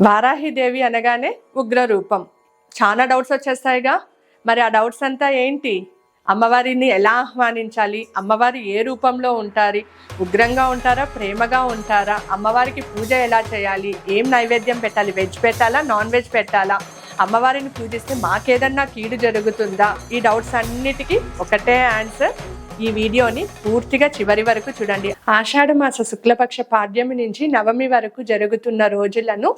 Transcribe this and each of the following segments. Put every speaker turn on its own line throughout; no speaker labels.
వారాహిదేవి అనగానే ఉగ్ర రూపం. చాలా డౌట్స్ వచ్చేస్తాయిగా. మరి ఆ డౌట్స్ అంతా ఏంటి? అమ్మవారిని ఎలా ఆహ్వానించాలి? అమ్మవారు ఏ రూపంలో ఉంటారు? ఉగ్రంగా ఉంటారా? ప్రేమగా ఉంటారా? అమ్మవారికి పూజ ఎలా చేయాలి? ఏం నైవేద్యం పెట్టాలి? వెజ్ పెట్టాలా? నాన్ వెజ్ పెట్టాలా? అమ్మవారిని పూజిస్తే మాకేదన్నా కీడు జరుగుతుందా? ఈ డౌట్స్ అన్నిటికీ ఒకటే ఆన్సర్. ఈ వీడియోని పూర్తిగా చివరి వరకు చూడండి. ఆషాఢ మాస శుక్లపక్ష పాడ్యమి నుంచి నవమి వరకు జరుగుతున్న రోజులను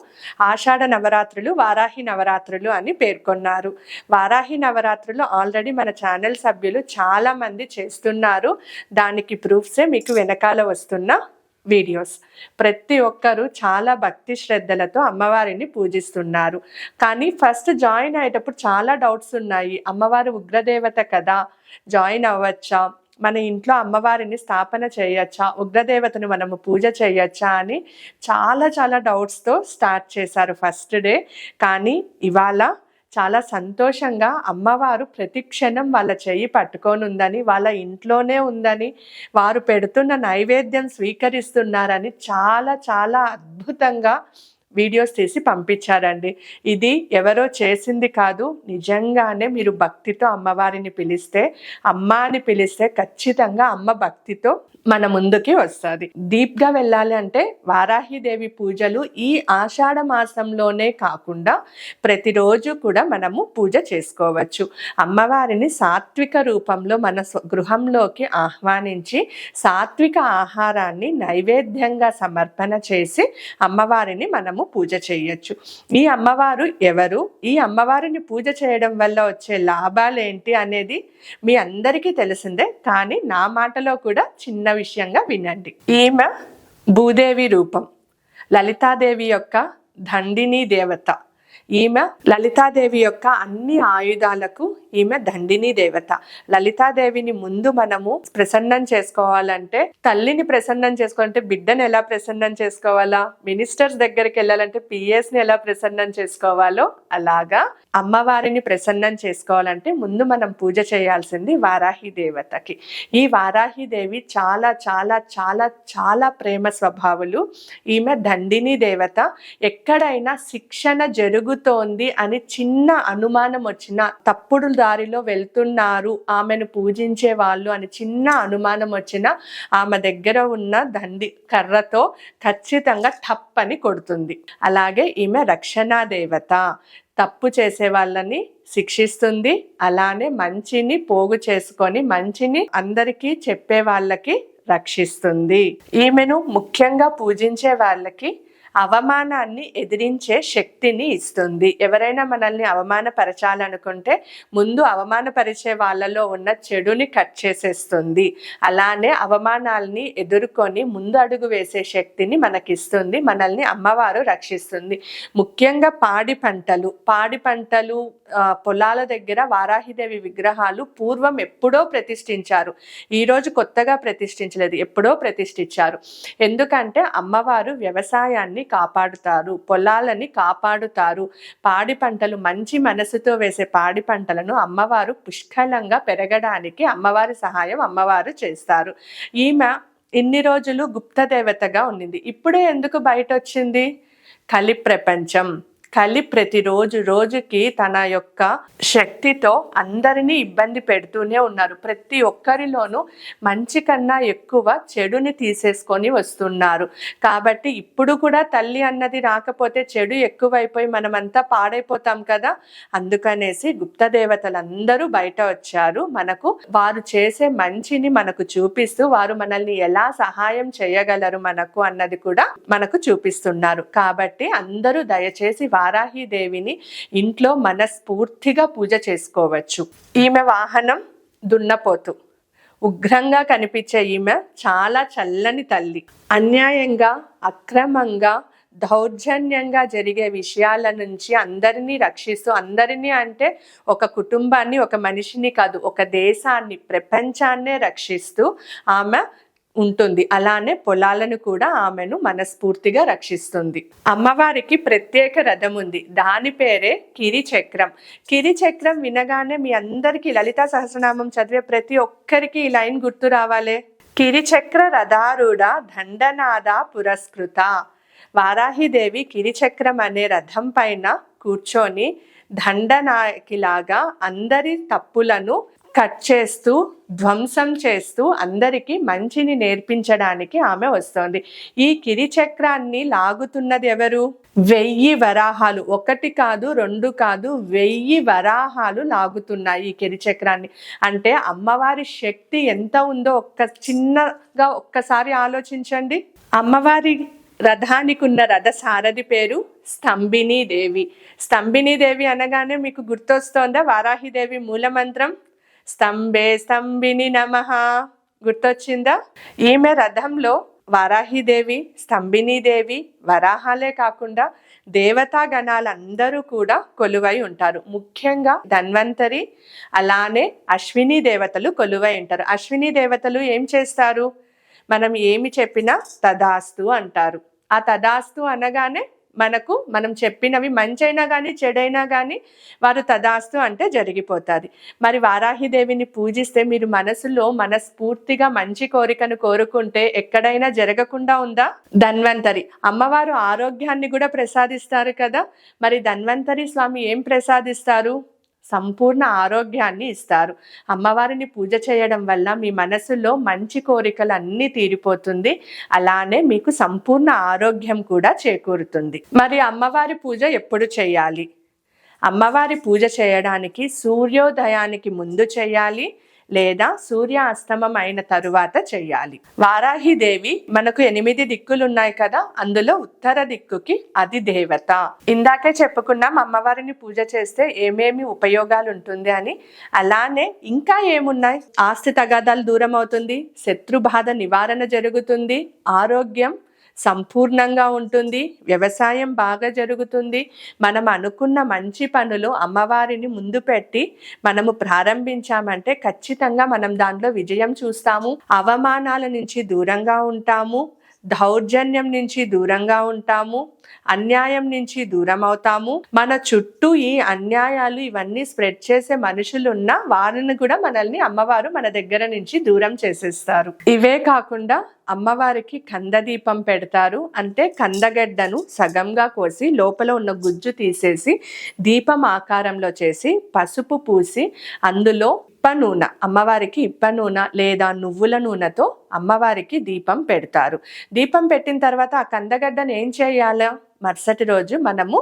ఆషాఢ నవరాత్రులు, వారాహి నవరాత్రులు అని పేర్కొన్నారు. వారాహి నవరాత్రులు ఆల్రెడీ మన ఛానల్ సభ్యులు చాలా మంది చేస్తున్నారు. దానికి ప్రూఫ్సే మీకు వెనకాల వస్తున్న వీడియోస్. ప్రతి ఒక్కరూ చాలా భక్తి శ్రద్ధలతో అమ్మవారిని పూజిస్తున్నారు. కానీ ఫస్ట్ జాయిన్ అయ్యేటప్పుడు చాలా డౌట్స్ ఉన్నాయి. అమ్మవారు ఉగ్రదేవత కదా, జాయిన్ అవ్వచ్చా? మన ఇంట్లో అమ్మవారిని స్థాపన చేయొచ్చా? ఉగ్రదేవతను మనము పూజ చేయొచ్చా అని చాలా డౌట్స్తో స్టార్ట్ చేశారు ఫస్ట్ డే. కానీ ఇవాళ చాలా సంతోషంగా అమ్మవారు ప్రతి క్షణం వాళ్ళ చెయ్యి పట్టుకొని ఉందని, వాళ్ళ ఇంట్లోనే ఉందని, వారు పెడుతున్న నైవేద్యం స్వీకరిస్తున్నారని చాలా అద్భుతంగా వీడియోస్ తీసి పంపించారండి. ఇది ఎవరో చేసింది కాదు, నిజంగానే మీరు భక్తితో అమ్మవారిని పిలిస్తే, అమ్మ అని పిలిస్తే ఖచ్చితంగా అమ్మ భక్తితో మన ముందుకి వస్తుంది. డీప్గా వెళ్ళాలి అంటే వారాహిదేవి పూజలు ఈ ఆషాఢ మాసంలోనే కాకుండా ప్రతిరోజు కూడా మనము పూజ చేసుకోవచ్చు. అమ్మవారిని సాత్విక రూపంలో మన గృహంలోకి ఆహ్వానించి సాత్విక ఆహారాన్ని నైవేద్యంగా సమర్పణ చేసి అమ్మవారిని మనము పూజ చేయొచ్చు. ఈ అమ్మవారు ఎవరు? ఈ అమ్మవారిని పూజ చేయడం వల్ల వచ్చే లాభాలు ఏంటి అనేది మీ అందరికీ తెలిసిందే. కానీ నా మాటలో కూడా చిన్న విషయంగా వినండి. ఈమె భూదేవి రూపం, లలితాదేవి యొక్క దండిని దేవత. ఈమె లలితాదేవి యొక్క అన్ని ఆయుధాలకు ఈమె దండిని దేవత. లలితాదేవిని ముందు మనము ప్రసన్నం చేసుకోవాలంటే, తల్లిని ప్రసన్నం చేసుకోవాలంటే బిడ్డను ఎలా ప్రసన్నం చేసుకోవాలా, మినిస్టర్స్ దగ్గరికి వెళ్ళాలంటే పిఎస్ని ఎలా ప్రసన్నం చేసుకోవాలో, అలాగా అమ్మవారిని ప్రసన్నం చేసుకోవాలంటే ముందు మనం పూజ చేయాల్సింది వారాహి దేవతకి. ఈ వారాహి దేవి చాలా ప్రేమ స్వభావులు. ఈమె దండిని దేవత. ఎక్కడైనా శిక్షణ జరుగుతోంది అని చిన్న అనుమానం వచ్చినా, తప్పుడు దారిలో వెళ్తున్నారు ఆమెను పూజించే వాళ్ళు అని చిన్న అనుమానం వచ్చినా ఆమె దగ్గర ఉన్న దండి కర్రతో ఖచ్చితంగా టప్పని కొడుతుంది. అలాగే ఈమె రక్షణా దేవత. తప్పు చేసే వాళ్ళని శిక్షిస్తుంది. అలానే మంచిని పోగు చేసుకొని మంచిని అందరికీ చెప్పే వాళ్ళకి రక్షిస్తుంది. ఈమెను ముఖ్యంగా పూజించే వాళ్ళకి అవమానాన్ని ఎదిరించే శక్తిని ఇస్తుంది. ఎవరైనా మనల్ని అవమానపరచాలనుకుంటే ముందు అవమానపరిచే వాళ్ళలో ఉన్న చెడుని కట్ చేసేస్తుంది. అలానే అవమానాల్ని ఎదుర్కొని ముందు అడుగు వేసే శక్తిని మనకిస్తుంది. మనల్ని అమ్మవారు రక్షిస్తుంది. ముఖ్యంగా పాడి పంటలు పొలాల దగ్గర వారాహిదేవి విగ్రహాలు పూర్వం ఎప్పుడో ప్రతిష్ఠించారు. ఈరోజు కొత్తగా ప్రతిష్ఠించలేదు, ఎప్పుడో ప్రతిష్ఠించారు. ఎందుకంటే అమ్మవారు వ్యవసాయాన్ని కాపాడుతారు, పొలాలని కాపాడుతారు. పాడి పంటలు, మంచి మనసుతో వేసే పాడి పంటలను అమ్మవారు పుష్కలంగా పెరగడానికి అమ్మవారి సహాయం అమ్మవారు చేస్తారు. ఈమె ఇన్ని రోజులు గుప్త దేవతగా ఉండింది. ఇప్పుడే ఎందుకు బయట వచ్చింది? కలి ప్రపంచం. కలి రోజుకి తన యొక్క శక్తితో అందరినీ ఇబ్బంది పెడుతూనే ఉన్నారు. ప్రతి ఒక్కరిలోనూ మంచి కన్నా ఎక్కువ చెడుని తీసేసుకొని వస్తున్నారు. కాబట్టి ఇప్పుడు కూడా తల్లి అన్నది రాకపోతే చెడు ఎక్కువైపోయి మనమంతా పాడైపోతాం కదా. అందుకనేసి గుప్త దేవతలందరూ బయట వచ్చారు. మనకు వారు చేసే మంచిని మనకు చూపిస్తూ వారు మనల్ని ఎలా సహాయం చేయగలరు మనకు అన్నది కూడా మనకు చూపిస్తున్నారు. కాబట్టి అందరూ దయచేసి వారాహి దేవిని ఇంట్లో మనస్ఫూర్తిగా పూజ చేసుకోవచ్చు. ఈమె వాహనం దున్నపోతు. ఉగ్రంగా కనిపించే ఈమె చాలా చల్లని తల్లి. అన్యాయంగా, అక్రమంగా, దౌర్జన్యంగా జరిగే విషయాల నుంచి అందరినీ రక్షిస్తూ, అందరినీ అంటే ఒక కుటుంబాన్ని, ఒక మనిషిని కాదు, ఒక దేశాన్ని, ప్రపంచాన్నే రక్షిస్తూ ఆమె ఉంటుంది. అలానే పొలాలను కూడా ఆమెను మనస్ఫూర్తిగా రక్షిస్తుంది. అమ్మవారికి ప్రత్యేక రథం ఉంది. దాని పేరే కిరిచక్రం. కిరిచక్రం వినగానే మీ అందరికీ లలితా సహస్రనామం చదివే ప్రతి ఒక్కరికి ఈ లైన్ గుర్తు రావాలి. కిరిచక్ర రథారూఢ దండనాద పురస్కృత. వారాహిదేవి కిరిచక్రం అనే రథం పైన కూర్చొని దండనాయకిలాగా అందరి తప్పులను కట్ చేస్తూ ధ్వంసం చేస్తూ అందరికీ మంచిని నేర్పించడానికి ఆమె వస్తోంది. ఈ కిరిచక్రాన్ని లాగుతున్నది ఎవరు? 1000 వరాహాలు. 1 కాదు 2 కాదు 1000 వరాహాలు లాగుతున్నాయి ఈ కిరిచక్రాన్ని. అంటే అమ్మవారి శక్తి ఎంత ఉందో చిన్నగా ఒక్కసారి ఆలోచించండి. అమ్మవారి రథానికి ఉన్న రథ సారథి పేరు స్తంభినీ దేవి. స్తంభినీ దేవి అనగానే మీకు గుర్తొస్తోందా వారాహిదేవి మూలమంత్రం? స్తంభే స్తంభిని నమః. గుర్తొచ్చిందా? ఈమె రథంలో వారాహిదేవి, స్తంభినీదేవి, వరాహాలే కాకుండా దేవతా గణాలందరూ కూడా కొలువై ఉంటారు. ముఖ్యంగా ధన్వంతరి, అలానే అశ్విని దేవతలు కొలువై ఉంటారు. అశ్విని దేవతలు ఏం చేస్తారు? మనం ఏమి చెప్పినా తదాస్తు అంటారు. ఆ తదాస్తు అనగానే మనం చెప్పినవి మంచైనా కానీ చెడైనా కానీ వారు తదాస్తు అంటే జరిగిపోతుంది. మరి వారాహిదేవిని పూజిస్తే మీరు మనసులో మనస్ఫూర్తిగా మంచి కోరికను కోరుకుంటే ఎక్కడైనా జరగకుండా ఉందా? ధన్వంతరి అమ్మవారు ఆరోగ్యాన్ని కూడా ప్రసాదిస్తారు కదా. మరి ధన్వంతరి స్వామి ఏం ప్రసాదిస్తారు? సంపూర్ణ ఆరోగ్యాన్ని ఇస్తారు. అమ్మవారిని పూజ చేయడం వల్ల మీ మనసులో మంచి కోరికలు అన్నీ తీరిపోతుంది. అలానే మీకు సంపూర్ణ ఆరోగ్యం కూడా చేకూరుతుంది. మరి అమ్మవారి పూజ ఎప్పుడు చేయాలి? అమ్మవారి పూజ చేయడానికి సూర్యోదయానికి ముందు చేయాలి లేదా సూర్యాస్తమం అయిన తరువాత చెయ్యాలి. వారాహిదేవి మనకు 8 దిక్కులు ఉన్నాయి కదా, అందులో ఉత్తర దిక్కుకి అది దేవత. ఇందాకే చెప్పుకున్నాం అమ్మవారిని పూజ చేస్తే ఏమేమి ఉపయోగాలు ఉంటుంది అని. అలానే ఇంకా ఏమున్నాయి? ఆస్తి తగాదాలు దూరం అవుతుంది, శత్రు బాధ నివారణ జరుగుతుంది, ఆరోగ్యం సంపూర్ణంగా ఉంటుంది, వ్యవసాయం బాగా జరుగుతుంది. మనం అనుకున్న మంచి పనులు అమ్మవారిని ముందు పెట్టి మనము ప్రారంభించామంటే ఖచ్చితంగా మనం దాంట్లో విజయం చూస్తాము. అవమానాల నుంచి దూరంగా ఉంటాము, దౌర్జన్యం నుంచి దూరంగా ఉంటాము, అన్యాయం నుంచి దూరం అవుతాము. మన చుట్టూ ఈ అన్యాయాలు ఇవన్నీ స్ప్రెడ్ చేసే మనుషులు ఉన్న వారిని కూడా మనల్ని అమ్మవారు మన దగ్గర నుంచి దూరం చేసేస్తారు. ఇవే కాకుండా అమ్మవారికి కందదీపం పెడతారు. అంటే కందగడ్డను సగంగా కోసి లోపల ఉన్న గుజ్జు తీసేసి దీపం ఆకారంలో చేసి పసుపు పూసి అందులో ఇప్ప నూనె, అమ్మవారికి ఇప్ప నూనె లేదా నువ్వుల నూనెతో అమ్మవారికి దీపం పెడతారు. దీపం పెట్టిన తర్వాత ఆ కందగడ్డను ఏం చేయాలో మరుసటి రోజు మనము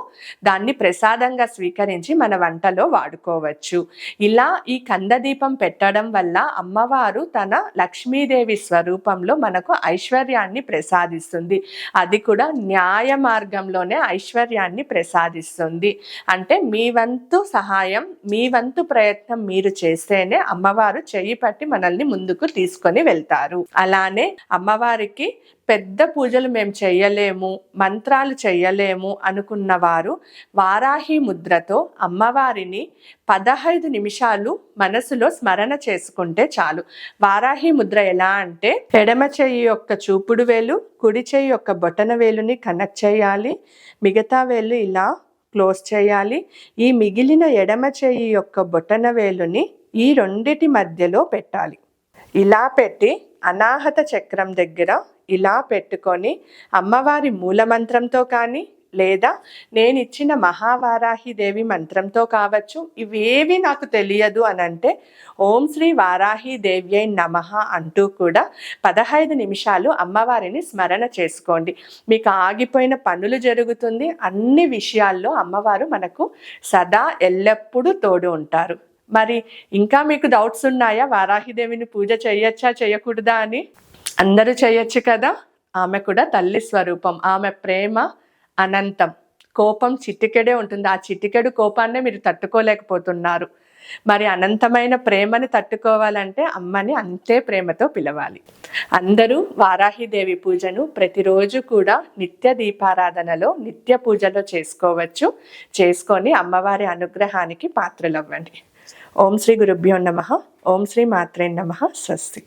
దాన్ని ప్రసాదంగా స్వీకరించి మన వంటలో వాడుకోవచ్చు. ఇలా ఈ కందదీపం పెట్టడం వల్ల అమ్మవారు తన లక్ష్మీదేవి స్వరూపంలో మనకు ఐశ్వర్యాన్ని ప్రసాదిస్తుంది. అది కూడా న్యాయ మార్గంలోనే ఐశ్వర్యాన్ని ప్రసాదిస్తుంది. అంటే మీ వంతు సహాయం, మీ వంతు ప్రయత్నం మీరు చేస్తేనే అమ్మవారు చెయ్యి పట్టి మనల్ని ముందుకు తీసుకొని వెళ్తారు. అలానే అమ్మవారికి పెద్ద పూజలు మేము చెయ్యలేము, మంత్రాలు చెయ్యలేము అనుకున్న వారు వారాహి ముద్రతో అమ్మవారిని 15 నిమిషాలు మనసులో స్మరణ చేసుకుంటే చాలు. వారాహి ముద్ర ఎలా అంటే ఎడమ చెయ్యి యొక్క చూపుడు వేలు, కుడి చెయ్యి యొక్క బొటన వేలుని కనెక్ట్ చేయాలి, మిగతా వేలు ఇలా క్లోజ్ చేయాలి. ఈ మిగిలిన ఎడమ చెయ్యి యొక్క బొటన వేలుని ఈ రెండిటి మధ్యలో పెట్టాలి. ఇలా పెట్టి అనాహత చక్రం దగ్గర ఇలా పెట్టుకొని అమ్మవారి మూలమంత్రంతో కానీ లేదా నేను ఇచ్చిన మహావారాహి దేవి మంత్రంతో కావచ్చు, ఇవేవి నాకు తెలియదు అని అంటే ఓం శ్రీ వారాహి దేవ్యై నమః అంటూ కూడా 15 నిమిషాలు అమ్మవారిని స్మరణ చేసుకోండి. మీకు ఆగిపోయిన పనులు జరుగుతుంది. అన్ని విషయాల్లో అమ్మవారు మనకు సదా ఎల్లప్పుడూ తోడు ఉంటారు. మరి ఇంకా మీకు డౌట్స్ ఉన్నాయా? వారాహిదేవిని పూజ చేయొచ్చా చేయకూడదా అని? అందరూ చేయొచ్చు కదా. ఆమె కూడా తల్లి స్వరూపం. ఆమె ప్రేమ అనంతం, కోపం చిటికెడే ఉంటుంది. ఆ చిటికెడు కోపాన్నే మీరు తట్టుకోలేకపోతున్నారు. మరి అనంతమైన ప్రేమని తట్టుకోవాలంటే అమ్మని అంతే ప్రేమతో పిలవాలి. అందరూ వారాహిదేవి పూజను ప్రతిరోజు కూడా నిత్య దీపారాధనలో నిత్య పూజలో చేసుకోవచ్చు. చేసుకొని అమ్మవారి అనుగ్రహానికి పాత్రలవ్వండి. ఓం శ్రీ గురుభ్యో నమః. ఓం శ్రీ మాత్రే నమః. స్వస్తి.